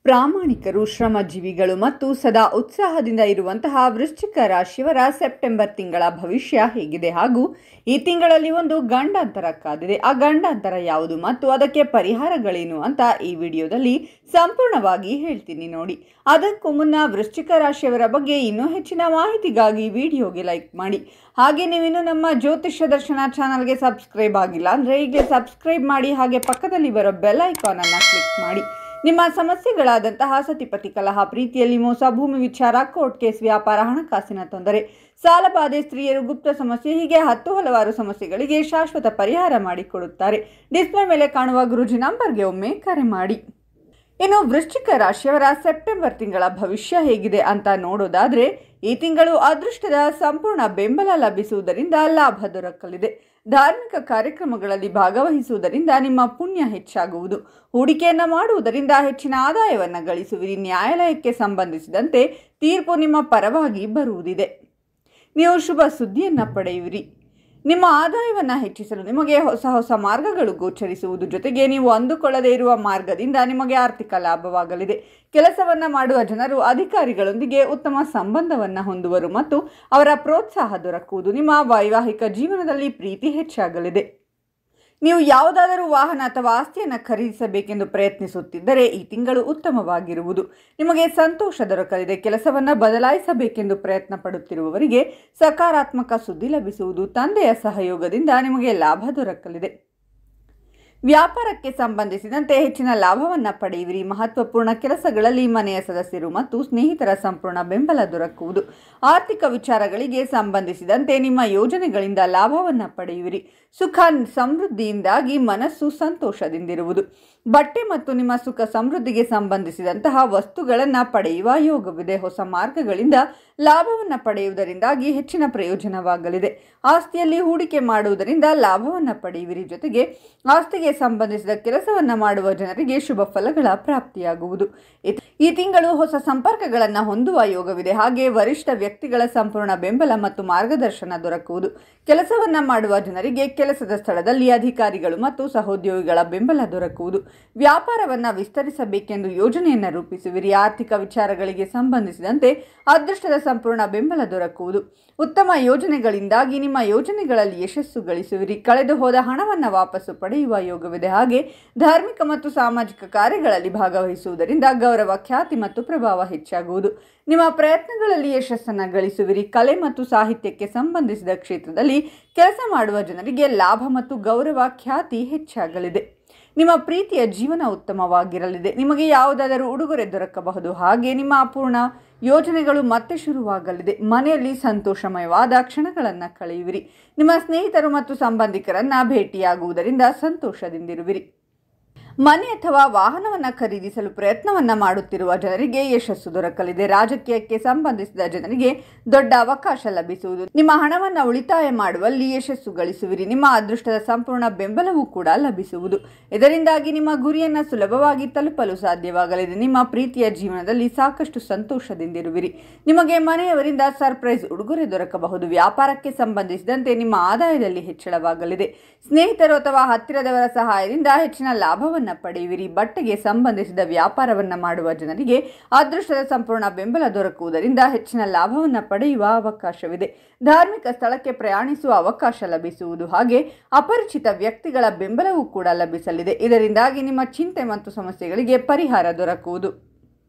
ಪ್ರಾಮಾಣಿಕರು, ಶ್ರಮಜೀವಿಗಳು ಮತ್ತು ಸದಾ ಉತ್ಸಾಹದಿಂದ ಇರುವಂತಹ ವೃಶ್ಚಿಕ ರಾಶಿಯವರ ಸೆಪ್ಟೆಂಬರ್ ತಿಂಗಳ ಭವಿಷ್ಯ ಹೇಗಿದೆ ಹಾಗೂ ಈ ತಿಂಗಳಲ್ಲಿ ಒಂದು ಗಂಡಾಂತರ ಕಾದಿದೆ. ಆ ಗಂಡಾಂತರ ಯಾವುದು ಮತ್ತು ಅದಕ್ಕೆ ಪರಿಹಾರಗಳೇನು ಅಂತ ಈ ವಿಡಿಯೋದಲ್ಲಿ ಸಂಪೂರ್ಣವಾಗಿ ಹೇಳ್ತೀನಿ ನೋಡಿ. ಅದಕ್ಕೂ ಮುನ್ನ ವೃಶ್ಚಿಕ ರಾಶಿಯವರ ಬಗ್ಗೆ ಇನ್ನೂ ಹೆಚ್ಚಿನ ಮಾಹಿತಿಗಾಗಿ ವಿಡಿಯೋಗೆ ಲೈಕ್ ಮಾಡಿ. ಹಾಗೆ ನೀವಿನ್ನೂ ನಮ್ಮ ಜ್ಯೋತಿಷ್ಯ ದರ್ಶನ ಚಾನಲ್ಗೆ ಸಬ್ಸ್ಕ್ರೈಬ್ ಆಗಿಲ್ಲ ಅಂದರೆ ಈಗಲೇ ಸಬ್ಸ್ಕ್ರೈಬ್ ಮಾಡಿ. ಹಾಗೆ ಪಕ್ಕದಲ್ಲಿ ಬರೋ ಬೆಲ್ ಐಕಾನ್ ಅನ್ನು ಕ್ಲಿಕ್ ಮಾಡಿ. ನಿಮ್ಮ ಸಮಸ್ಯೆಗಳಾದಂತಹ ಸತಿಪತಿ ಕಲಹ, ಪ್ರೀತಿಯಲ್ಲಿ ಮೋಸ, ಭೂಮಿ ವಿಚಾರ, ಕೋರ್ಟ್ ಕೇಸ್, ವ್ಯಾಪಾರ, ಹಣಕಾಸಿನ ತೊಂದರೆ, ಸಾಲಬಾಧೆ, ಸ್ತ್ರೀಯರು, ಗುಪ್ತ ಸಮಸ್ಯೆ, ಹೀಗೆ ಹಲವಾರು ಸಮಸ್ಯೆಗಳಿಗೆ ಶಾಶ್ವತ ಪರಿಹಾರ ಮಾಡಿಕೊಡುತ್ತಾರೆ. ಡಿಸ್ಪ್ಲೇ ಮೇಲೆ ಕಾಣುವ ಗುರೂಜಿ ನಂಬರ್ಗೆ ಒಮ್ಮೆ ಕರೆ ಮಾಡಿ. ಇನ್ನು ವೃಶ್ಚಿಕ ರಾಶಿಯವರ ಸೆಪ್ಟೆಂಬರ್ ತಿಂಗಳ ಭವಿಷ್ಯ ಹೇಗಿದೆ ಅಂತ ನೋಡೋದಾದ್ರೆ, ಈ ತಿಂಗಳು ಅದೃಷ್ಟದ ಸಂಪೂರ್ಣ ಬೆಂಬಲ ಲಭಿಸುವುದರಿಂದ ಲಾಭ ದೊರಕಲಿದೆ. ಧಾರ್ಮಿಕ ಕಾರ್ಯಕ್ರಮಗಳಲ್ಲಿ ಭಾಗವಹಿಸುವುದರಿಂದ ನಿಮ್ಮ ಪುಣ್ಯ ಹೆಚ್ಚಾಗುವುದು. ಹೂಡಿಕೆಯನ್ನು ಮಾಡುವುದರಿಂದ ಹೆಚ್ಚಿನ ಆದಾಯವನ್ನು ಗಳಿಸುವಿರಿ. ನ್ಯಾಯಾಲಯಕ್ಕೆ ಸಂಬಂಧಿಸಿದಂತೆ ತೀರ್ಪು ನಿಮ್ಮ ಪರವಾಗಿ ಬರುವುದಿದೆ. ನೀವು ಶುಭ ಸುದ್ದಿಯನ್ನು ಪಡೆಯುವಿರಿ. ನಿಮ್ಮ ಆದಾಯವನ್ನು ಹೆಚ್ಚಿಸಲು ನಿಮಗೆ ಹೊಸ ಮಾರ್ಗಗಳು ಗೋಚರಿಸುವುದು. ಜೊತೆಗೆ ನೀವು ಅಂದುಕೊಳ್ಳದೇ ಇರುವ ಮಾರ್ಗದಿಂದ ನಿಮಗೆ ಆರ್ಥಿಕ ಲಾಭವಾಗಲಿದೆ. ಕೆಲಸವನ್ನು ಮಾಡುವ ಜನರು ಅಧಿಕಾರಿಗಳೊಂದಿಗೆ ಉತ್ತಮ ಸಂಬಂಧವನ್ನು ಹೊಂದುವರು ಮತ್ತು ಅವರ ಪ್ರೋತ್ಸಾಹ ದೊರಕುವುದು. ನಿಮ್ಮ ವೈವಾಹಿಕ ಜೀವನದಲ್ಲಿ ಪ್ರೀತಿ ಹೆಚ್ಚಾಗಲಿದೆ. ನೀವು ಯಾವುದಾದರೂ ವಾಹನ ಅಥವಾ ಆಸ್ತಿಯನ್ನು ಖರೀದಿಸಬೇಕೆಂದು ಪ್ರಯತ್ನಿಸುತ್ತಿದ್ದರೆ ಈ ತಿಂಗಳು ಉತ್ತಮವಾಗಿರುವುದು. ನಿಮಗೆ ಸಂತೋಷ ದೊರಕಲಿದೆ. ಕೆಲಸವನ್ನು ಬದಲಾಯಿಸಬೇಕೆಂದು ಪ್ರಯತ್ನ ಪಡುತ್ತಿರುವವರಿಗೆ ಸಕಾರಾತ್ಮಕ ಸುದ್ದಿ ಲಭಿಸುವುದು. ತಂದೆಯ ಸಹಯೋಗದಿಂದ ನಿಮಗೆ ಲಾಭ ದೊರಕಲಿದೆ. ವ್ಯಾಪಾರಕ್ಕೆ ಸಂಬಂಧಿಸಿದಂತೆ ಹೆಚ್ಚಿನ ಲಾಭವನ್ನು ಪಡೆಯುವಿರಿ. ಮಹತ್ವಪೂರ್ಣ ಕೆಲಸಗಳಲ್ಲಿ ಮನೆಯ ಸದಸ್ಯರು ಮತ್ತು ಸ್ನೇಹಿತರ ಸಂಪೂರ್ಣ ಬೆಂಬಲ ದೊರಕುವುದು. ಆರ್ಥಿಕ ವಿಚಾರಗಳಿಗೆ ಸಂಬಂಧಿಸಿದಂತೆ ನಿಮ್ಮ ಯೋಜನೆಗಳಿಂದ ಲಾಭವನ್ನು ಪಡೆಯುವಿರಿ. ಸುಖ ಸಮೃದ್ಧಿಯಿಂದಾಗಿ ಮನಸ್ಸು ಸಂತೋಷದಿಂದಿರುವುದು. ಬಟ್ಟೆ ಮತ್ತು ನಿಮ್ಮ ಸುಖ ಸಮೃದ್ಧಿಗೆ ಸಂಬಂಧಿಸಿದಂತಹ ವಸ್ತುಗಳನ್ನು ಪಡೆಯುವ ಯೋಗವಿದೆ. ಹೊಸ ಮಾರ್ಗಗಳಿಂದ ಲಾಭವನ್ನು ಪಡೆಯುವುದರಿಂದಾಗಿ ಹೆಚ್ಚಿನ ಪ್ರಯೋಜನವಾಗಲಿದೆ. ಆಸ್ತಿಯಲ್ಲಿ ಹೂಡಿಕೆ ಮಾಡುವುದರಿಂದ ಲಾಭವನ್ನು ಪಡೆಯುವಿರಿ. ಜೊತೆಗೆ ಆಸ್ತಿಗೆ ಸಂಬಂಧಿಸಿದ ಕೆಲಸವನ್ನು ಮಾಡುವ ಜನರಿಗೆ ಶುಭ ಫಲಗಳ ಪ್ರಾಪ್ತಿಯಾಗುವುದು. ಈ ತಿಂಗಳು ಹೊಸ ಸಂಪರ್ಕಗಳನ್ನು ಹೊಂದುವ ಯೋಗವಿದೆ. ಹಾಗೆ ವರಿಷ್ಠ ವ್ಯಕ್ತಿಗಳ ಸಂಪೂರ್ಣ ಬೆಂಬಲ ಮತ್ತು ಮಾರ್ಗದರ್ಶನ ದೊರಕುವುದು. ಕೆಲಸವನ್ನು ಮಾಡುವ ಜನರಿಗೆ ಕೆಲಸದ ಸ್ಥಳದಲ್ಲಿ ಅಧಿಕಾರಿಗಳು ಮತ್ತು ಸಹೋದ್ಯೋಗಿಗಳ ಬೆಂಬಲ ದೊರಕುವುದು. ವ್ಯಾಪಾರವನ್ನು ವಿಸ್ತರಿಸಬೇಕೆಂದು ಯೋಜನೆಯನ್ನು ರೂಪಿಸುವಿರಿ. ಆರ್ಥಿಕ ವಿಚಾರಗಳಿಗೆ ಸಂಬಂಧಿಸಿದಂತೆ ಅದೃಷ್ಟದ ಸಂಪೂರ್ಣ ಬೆಂಬಲ ದೊರಕುವುದು. ಉತ್ತಮ ಯೋಜನೆಗಳಿಂದಾಗಿ ನಿಮ್ಮ ಯೋಜನೆಗಳಲ್ಲಿ ಯಶಸ್ಸು ಗಳಿಸುವಿರಿ. ಕಳೆದು ಹೋದ ಹಣವನ್ನು ವಾಪಸ್ಸು ಪಡೆಯುವ ಯೋಗವಿದೆ. ಹಾಗೆ ಧಾರ್ಮಿಕ ಮತ್ತು ಸಾಮಾಜಿಕ ಕಾರ್ಯಗಳಲ್ಲಿ ಭಾಗವಹಿಸುವುದರಿಂದ ಗೌರವ, ಖ್ಯಾತಿ ಮತ್ತು ಪ್ರಭಾವ ಹೆಚ್ಚಾಗುವುದು. ನಿಮ್ಮ ಪ್ರಯತ್ನಗಳಲ್ಲಿ ಯಶಸ್ಸನ್ನು ಗಳಿಸುವಿರಿ. ಕಲೆ ಮತ್ತು ಸಾಹಿತ್ಯಕ್ಕೆ ಸಂಬಂಧಿಸಿದ ಕ್ಷೇತ್ರದಲ್ಲಿ ಕೆಲಸ ಮಾಡುವ ಜನರಿಗೆ ಲಾಭ ಮತ್ತು ಗೌರವ, ಖ್ಯಾತಿ ಹೆಚ್ಚಾಗಲಿದೆ. ನಿಮ್ಮ ಪ್ರೀತಿಯ ಜೀವನ ಉತ್ತಮವಾಗಿರಲಿದೆ. ನಿಮಗೆ ಯಾವುದಾದರೂ ಉಡುಗೊರೆ ದೊರಕಬಹುದು. ಹಾಗೆ ನಿಮ್ಮ ಅಪೂರ್ಣ ಯೋಜನೆಗಳು ಮತ್ತೆ ಶುರುವಾಗಲಿದೆ. ಮನೆಯಲ್ಲಿ ಸಂತೋಷಮಯವಾದ ಕ್ಷಣಗಳನ್ನು ಕಳೆಯುವಿರಿ. ನಿಮ್ಮ ಸ್ನೇಹಿತರು ಮತ್ತು ಸಂಬಂಧಿಕರನ್ನು ಭೇಟಿಯಾಗುವುದರಿಂದ ಸಂತೋಷದಿಂದಿರುವಿರಿ. ಮನೆ ಅಥವಾ ವಾಹನವನ್ನು ಖರೀದಿಸಲು ಪ್ರಯತ್ನವನ್ನು ಮಾಡುತ್ತಿರುವ ಜನರಿಗೆ ಯಶಸ್ಸು ದೊರಕಲಿದೆ. ರಾಜಕೀಯಕ್ಕೆ ಸಂಬಂಧಿಸಿದ ಜನರಿಗೆ ದೊಡ್ಡ ಅವಕಾಶ ಲಭಿಸುವುದು. ನಿಮ್ಮ ಹಣವನ್ನು ಉಳಿತಾಯ ಮಾಡುವಲ್ಲಿ ಯಶಸ್ಸು ಗಳಿಸುವಿರಿ. ನಿಮ್ಮ ಅದೃಷ್ಟದ ಸಂಪೂರ್ಣ ಬೆಂಬಲವೂ ಕೂಡ ಲಭಿಸುವುದು. ಇದರಿಂದಾಗಿ ನಿಮ್ಮ ಗುರಿಯನ್ನು ಸುಲಭವಾಗಿ ತಲುಪಲು ಸಾಧ್ಯವಾಗಲಿದೆ. ನಿಮ್ಮ ಪ್ರೀತಿಯ ಜೀವನದಲ್ಲಿ ಸಾಕಷ್ಟು ಸಂತೋಷದಿಂದಿರುವಿರಿ. ನಿಮಗೆ ಮನೆಯವರಿಂದ ಸರ್ಪ್ರೈಸ್ ಉಡುಗೊರೆ ದೊರಕಬಹುದು. ವ್ಯಾಪಾರಕ್ಕೆ ಸಂಬಂಧಿಸಿದಂತೆ ನಿಮ್ಮ ಆದಾಯದಲ್ಲಿ ಹೆಚ್ಚಳವಾಗಲಿದೆ. ಸ್ನೇಹಿತರು ಅಥವಾ ಹತ್ತಿರದವರ ಸಹಾಯದಿಂದ ಹೆಚ್ಚಿನ ಲಾಭವನ್ನು ಪಡೆಯುವಿರಿ. ಬಟ್ಟೆಗೆ ಸಂಬಂಧಿಸಿದ ವ್ಯಾಪಾರವನ್ನು ಮಾಡುವ ಜನರಿಗೆ ಅದೃಷ್ಟದ ಸಂಪೂರ್ಣ ಬೆಂಬಲ ದೊರಕುವುದರಿಂದ ಹೆಚ್ಚಿನ ಲಾಭವನ್ನು ಪಡೆಯುವ ಅವಕಾಶವಿದೆ. ಧಾರ್ಮಿಕ ಸ್ಥಳಕ್ಕೆ ಪ್ರಯಾಣಿಸುವ ಅವಕಾಶ ಲಭಿಸುವುದು. ಹಾಗೆ ಅಪರಿಚಿತ ವ್ಯಕ್ತಿಗಳ ಬೆಂಬಲವೂ ಕೂಡ ಲಭಿಸಲಿದೆ. ಇದರಿಂದಾಗಿ ನಿಮ್ಮ ಚಿಂತೆ ಮತ್ತು ಸಮಸ್ಯೆಗಳಿಗೆ ಪರಿಹಾರ ದೊರಕುವುದು.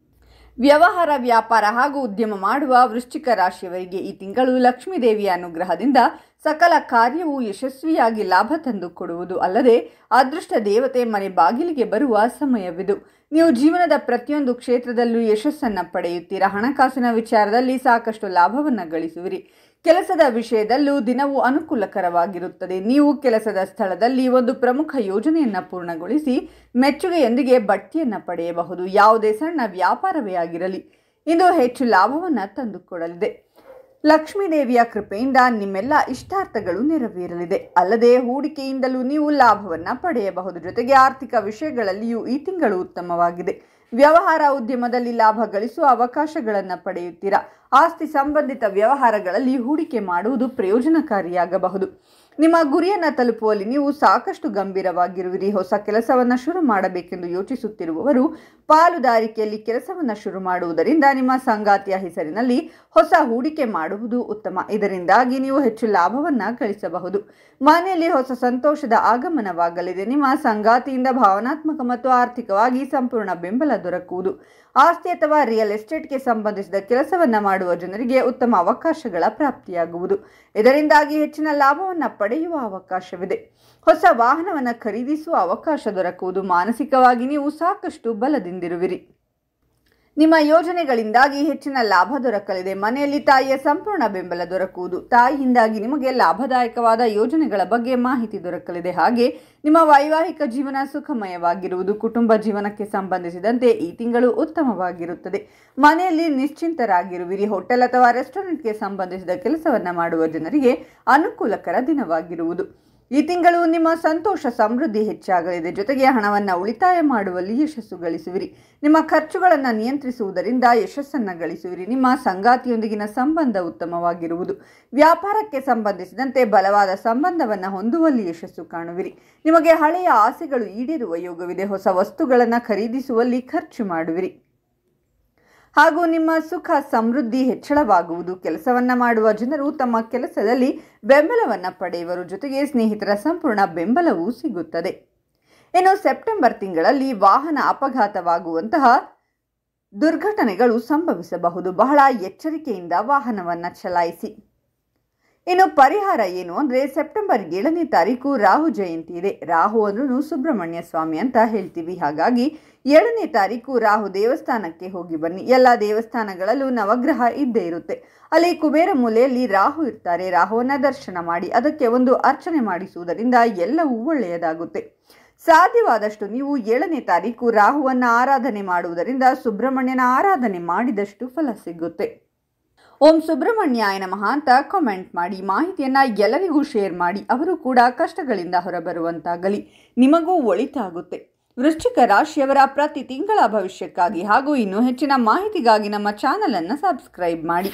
ವ್ಯವಹಾರ, ವ್ಯಾಪಾರ ಹಾಗೂ ಉದ್ಯಮ ಮಾಡುವ ವೃಶ್ಚಿಕ ರಾಶಿಯವರಿಗೆ ಈ ತಿಂಗಳು ಲಕ್ಷ್ಮೀ ದೇವಿಯ ಅನುಗ್ರಹದಿಂದ ಸಕಲ ಕಾರ್ಯವೂ ಯಶಸ್ವಿಯಾಗಿ ಲಾಭ ತಂದು ಕೊಡುವುದು. ಅಲ್ಲದೆ ಅದೃಷ್ಟ ದೇವತೆ ಮನೆ ಬಾಗಿಲಿಗೆ ಬರುವ ಸಮಯವಿದು. ನೀವು ಜೀವನದ ಪ್ರತಿಯೊಂದು ಕ್ಷೇತ್ರದಲ್ಲೂ ಯಶಸ್ಸನ್ನು ಪಡೆಯುತ್ತೀರಾ. ಹಣಕಾಸಿನ ವಿಚಾರದಲ್ಲಿ ಸಾಕಷ್ಟು ಲಾಭವನ್ನು ಗಳಿಸುವಿರಿ. ಕೆಲಸದ ವಿಷಯದಲ್ಲೂ ದಿನವೂ ಅನುಕೂಲಕರವಾಗಿರುತ್ತದೆ. ನೀವು ಕೆಲಸದ ಸ್ಥಳದಲ್ಲಿ ಒಂದು ಪ್ರಮುಖ ಯೋಜನೆಯನ್ನು ಪೂರ್ಣಗೊಳಿಸಿ ಮೆಚ್ಚುಗೆಯೊಂದಿಗೆ ಬಡ್ತಿಯನ್ನು ಪಡೆಯಬಹುದು. ಯಾವುದೇ ಸಣ್ಣ ವ್ಯಾಪಾರವೇ ಆಗಿರಲಿ ಇಂದು ಹೆಚ್ಚು ಲಾಭವನ್ನು ತಂದುಕೊಡಲಿದೆ. ಲಕ್ಷ್ಮೀ ದೇವಿಯ ಕೃಪೆಯಿಂದ ನಿಮ್ಮೆಲ್ಲ ಇಷ್ಟಾರ್ಥಗಳು ನೆರವೇರಲಿದೆ. ಅಲ್ಲದೆ ಹೂಡಿಕೆಯಿಂದಲೂ ನೀವು ಲಾಭವನ್ನು ಪಡೆಯಬಹುದು. ಜೊತೆಗೆ ಆರ್ಥಿಕ ವಿಷಯಗಳಲ್ಲಿಯೂ ಈ ತಿಂಗಳು ಉತ್ತಮವಾಗಿದೆ. ವ್ಯವಹಾರ, ಉದ್ಯಮದಲ್ಲಿ ಲಾಭ ಗಳಿಸುವ ಅವಕಾಶಗಳನ್ನು ಪಡೆಯುತ್ತೀರಾ. ಆಸ್ತಿ ಸಂಬಂಧಿತ ವ್ಯವಹಾರಗಳಲ್ಲಿ ಹೂಡಿಕೆ ಮಾಡುವುದು ಪ್ರಯೋಜನಕಾರಿಯಾಗಬಹುದು. ನಿಮ್ಮ ಗುರಿಯನ್ನು ತಲುಪುವಲ್ಲಿ ನೀವು ಸಾಕಷ್ಟು ಗಂಭೀರವಾಗಿರುವಿರಿ. ಹೊಸ ಕೆಲಸವನ್ನು ಶುರು ಮಾಡಬೇಕೆಂದು ಯೋಚಿಸುತ್ತಿರುವವರು ಪಾಲುದಾರಿಕೆಯಲ್ಲಿ ಕೆಲಸವನ್ನು ಶುರು ಮಾಡುವುದರಿಂದ ನಿಮ್ಮ ಸಂಗಾತಿಯ ಹೆಸರಿನಲ್ಲಿ ಹೊಸ ಹೂಡಿಕೆ ಮಾಡುವುದು ಉತ್ತಮ. ಇದರಿಂದಾಗಿ ನೀವು ಹೆಚ್ಚು ಲಾಭವನ್ನು ಗಳಿಸಬಹುದು. ಮನೆಯಲ್ಲಿ ಹೊಸ ಸಂತೋಷದ ಆಗಮನವಾಗಲಿದೆ. ನಿಮ್ಮ ಸಂಗಾತಿಯಿಂದ ಭಾವನಾತ್ಮಕ ಮತ್ತು ಆರ್ಥಿಕವಾಗಿ ಸಂಪೂರ್ಣ ಬೆಂಬಲ ದೊರಕುವುದು. ಆಸ್ತಿ ಅಥವಾ ರಿಯಲ್ ಎಸ್ಟೇಟ್ಗೆ ಸಂಬಂಧಿಸಿದ ಕೆಲಸವನ್ನು ಮಾಡುವ ಜನರಿಗೆ ಉತ್ತಮ ಅವಕಾಶಗಳ ಪ್ರಾಪ್ತಿಯಾಗುವುದು. ಇದರಿಂದಾಗಿ ಹೆಚ್ಚಿನ ಲಾಭವನ್ನು ಪಡೆಯುವ ಅವಕಾಶವಿದೆ. ಹೊಸ ವಾಹನವನ್ನು ಖರೀದಿಸುವ ಅವಕಾಶ ದೊರಕುವುದು. ಮಾನಸಿಕವಾಗಿ ನೀವು ಸಾಕಷ್ಟು ಬಲದಿಂದಿರುವಿರಿ. ನಿಮ್ಮ ಯೋಜನೆಗಳಿಂದಾಗಿ ಹೆಚ್ಚಿನ ಲಾಭ ದೊರಕಲಿದೆ. ಮನೆಯಲ್ಲಿ ತಾಯಿಯ ಸಂಪೂರ್ಣ ಬೆಂಬಲ ದೊರಕುವುದು. ತಾಯಿಯಿಂದಾಗಿ ನಿಮಗೆ ಲಾಭದಾಯಕವಾದ ಯೋಜನೆಗಳ ಬಗ್ಗೆ ಮಾಹಿತಿ ದೊರಕಲಿದೆ. ಹಾಗೆ ನಿಮ್ಮ ವೈವಾಹಿಕ ಜೀವನ ಸುಖಮಯವಾಗಿರುವುದು. ಕುಟುಂಬ ಜೀವನಕ್ಕೆ ಸಂಬಂಧಿಸಿದಂತೆ ಈ ತಿಂಗಳು ಉತ್ತಮವಾಗಿರುತ್ತದೆ. ಮನೆಯಲ್ಲಿ ನಿಶ್ಚಿಂತರಾಗಿರುವಿರಿ. ಹೋಟೆಲ್ ಅಥವಾ ರೆಸ್ಟೋರೆಂಟ್ಗೆ ಸಂಬಂಧಿಸಿದ ಕೆಲಸವನ್ನು ಮಾಡುವ ಜನರಿಗೆ ಅನುಕೂಲಕರ ದಿನವಾಗಿರುವುದು. ಈ ತಿಂಗಳು ನಿಮ್ಮ ಸಂತೋಷ ಸಮೃದ್ಧಿ ಹೆಚ್ಚಾಗಲಿದೆ. ಜೊತೆಗೆ ಹಣವನ್ನು ಉಳಿತಾಯ ಮಾಡುವಲ್ಲಿ ಯಶಸ್ಸು ಗಳಿಸುವಿರಿ. ನಿಮ್ಮ ಖರ್ಚುಗಳನ್ನು ನಿಯಂತ್ರಿಸುವುದರಿಂದ ಯಶಸ್ಸನ್ನು ಗಳಿಸುವಿರಿ. ನಿಮ್ಮ ಸಂಗಾತಿಯೊಂದಿಗಿನ ಸಂಬಂಧ ಉತ್ತಮವಾಗಿರುವುದು. ವ್ಯಾಪಾರಕ್ಕೆ ಸಂಬಂಧಿಸಿದಂತೆ ಬಲವಾದ ಸಂಬಂಧವನ್ನು ಹೊಂದುವಲ್ಲಿ ಯಶಸ್ಸು ಕಾಣುವಿರಿ. ನಿಮಗೆ ಹಳೆಯ ಆಸೆಗಳು ಈಡೇರುವ ಯೋಗವಿದೆ. ಹೊಸ ವಸ್ತುಗಳನ್ನು ಖರೀದಿಸುವಲ್ಲಿ ಖರ್ಚು ಮಾಡುವಿರಿ ಹಾಗೂ ನಿಮ್ಮ ಸುಖ ಸಮೃದ್ಧಿ ಹೆಚ್ಚಳವಾಗುವುದು. ಕೆಲಸವನ್ನು ಮಾಡುವ ಜನರು ತಮ್ಮ ಕೆಲಸದಲ್ಲಿ ಬೆಂಬಲವನ್ನು ಪಡೆಯುವರು. ಜೊತೆಗೆ ಸ್ನೇಹಿತರ ಸಂಪೂರ್ಣ ಬೆಂಬಲವೂ ಸಿಗುತ್ತದೆ. ಇನ್ನು ಸೆಪ್ಟೆಂಬರ್ ತಿಂಗಳಲ್ಲಿ ವಾಹನ ಅಪಘಾತವಾಗುವಂತಹ ದುರ್ಘಟನೆಗಳು ಸಂಭವಿಸಬಹುದು. ಬಹಳ ಎಚ್ಚರಿಕೆಯಿಂದ ವಾಹನವನ್ನು ಚಲಾಯಿಸಿ. ಇನ್ನು ಪರಿಹಾರ ಏನು ಅಂದರೆ ಸೆಪ್ಟೆಂಬರ್ 7ನೇ ತಾರೀಕು ರಾಹು ಜಯಂತಿ ಇದೆ. ರಾಹು ಅಂದ್ರೂ ಸುಬ್ರಹ್ಮಣ್ಯ ಸ್ವಾಮಿ ಅಂತ ಹೇಳ್ತೀವಿ. ಹಾಗಾಗಿ 7ನೇ ತಾರೀಕು ರಾಹು ದೇವಸ್ಥಾನಕ್ಕೆ ಹೋಗಿ ಬನ್ನಿ. ಎಲ್ಲ ದೇವಸ್ಥಾನಗಳಲ್ಲೂ ನವಗ್ರಹ ಇದ್ದೇ ಇರುತ್ತೆ. ಅಲ್ಲಿ ಕುಬೇರ ಮೂಲೆಯಲ್ಲಿ ರಾಹು ಇರ್ತಾರೆ. ರಾಹುವನ್ನ ದರ್ಶನ ಮಾಡಿ ಅದಕ್ಕೆ ಒಂದು ಅರ್ಚನೆ ಮಾಡಿಸುವುದರಿಂದ ಎಲ್ಲವೂ ಒಳ್ಳೆಯದಾಗುತ್ತೆ. ಸಾಧ್ಯವಾದಷ್ಟು ನೀವು 7ನೇ ತಾರೀಕು ರಾಹುವನ್ನ ಆರಾಧನೆ ಮಾಡುವುದರಿಂದ ಸುಬ್ರಹ್ಮಣ್ಯನ ಆರಾಧನೆ ಮಾಡಿದಷ್ಟು ಫಲ ಸಿಗುತ್ತೆ. ಓಂ ಸುಬ್ರಹ್ಮಣ್ಯಾಯ ನಮಃ ಅಂತ ಕಾಮೆಂಟ್ ಮಾಡಿ. ಮಾಹಿತಿಯನ್ನು ಎಲ್ಲರಿಗೂ ಶೇರ್ ಮಾಡಿ. ಅವರು ಕೂಡ ಕಷ್ಟಗಳಿಂದ ಹೊರಬರುವಂತಾಗಲಿ. ನಿಮಗೂ ಒಳಿತಾಗುತ್ತೆ. ವೃಶ್ಚಿಕ ರಾಶಿಯವರ ಪ್ರತಿ ತಿಂಗಳ ಭವಿಷ್ಯಕ್ಕಾಗಿ ಹಾಗೂ ಇನ್ನೂ ಹೆಚ್ಚಿನ ಮಾಹಿತಿಗಾಗಿ ನಮ್ಮ ಚಾನಲನ್ನು ಸಬ್ಸ್ಕ್ರೈಬ್ ಮಾಡಿ.